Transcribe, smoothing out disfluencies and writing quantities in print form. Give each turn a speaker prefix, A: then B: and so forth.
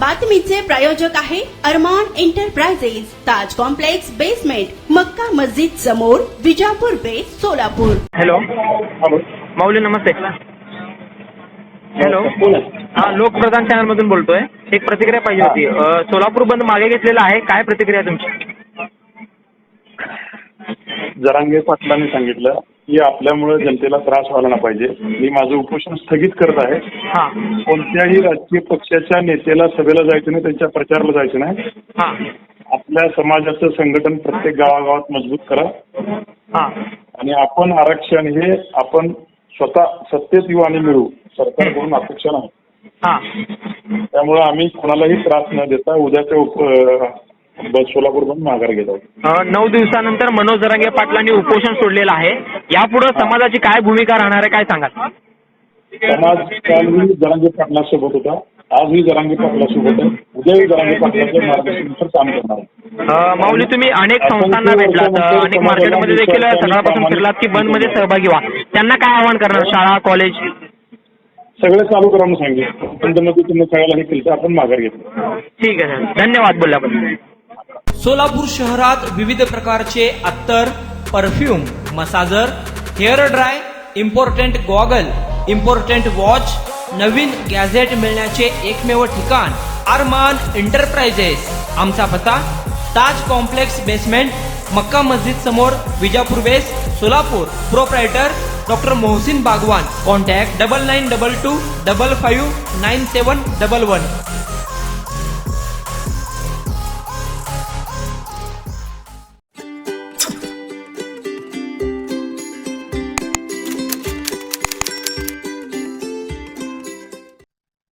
A: बातमीचे प्रायोजक आहे अरमान एंटरप्राइजेस, ताज complex basement, Makkah Masjid समोर, विजापूर बेस, सोलापूर।
B: हॅलो माऊली, नमस्ते। हॅलो, हा लोकप्रधान चॅनल मधून बोलतोय। एक प्रतिक्रिया पाहिजे होती। सोलापूर बंद मागे घेतलेला आहे, काय प्रतिक्रिया तुमची?
C: जरांगे पाटलांनी सांगितलं की आपल्यामुळे जनतेला त्रास व्हायला नाही पाहिजे, मी माझं उपोषण स्थगित करत आहे।
B: हा
C: कोणत्याही राजकीय पक्षाच्या नेत्याला सभेला जायचं नाही, त्यांच्या प्रचाराला जायचं नाही।
B: हा
C: आपल्या समाजाचं संघटन प्रत्येक गावागावात मजबूत करा
B: हा
C: आणि आपण आरक्षण हे आपण स्वतः सत्तेत येऊ आणि मिळू, सरकारकडून अपेक्षा नाही।
B: हा
C: त्यामुळे आम्ही कोणालाही त्रास न देता उद्याच्या सोलापूर बंद माघार घेत आहोत।
B: 9 दिवसानंतर मनोज जरांगे पाटलांनी उपोषण सोडलेलं आहे। यापुढे समाजाची काय भूमिका राहणार आहे, काय सांगाल?
C: समाज कालही जरांगे पाटलांसोबत होता, आजही जरांगे पाटलांसोबत आहे, उद्याही जरांगे पाटलांच्या मार्गदर्शनानुसार काम करणार आहे।
B: माऊली, तुम्ही अनेक संस्थांना भेटलात, अनेक मार्केटमध्ये देखील सकाळपासून फिरलात की बंद मध्ये सहभागी व्हा, त्यांना काय आवाहन करणार? शाळा, कॉलेज
C: सगळे चालू करा म्हणून सांगितलं, बंदमध्ये तुम्ही सगळ्याला हे केलं तर आपण माघार घेतली।
B: ठीक आहे सर, धन्यवाद बोलल्याबद्दल।
D: सोलापूर शहरात विविध प्रकारचे अत्तर, perfume, massager, hair dry, important goggle, important watch, नवीन गॅझेट मिळण्याचे एकमेव ठिकाण अरमान एंटरप्राइजेस। आमचा पत्ता ताज कॉम्प्लेक्स बेसमेंट, मक्का मस्जिद समोर, Vijapur base, Solapur. Proprietor doctor Mohsin Bagwan. Contact 9922 55 9711।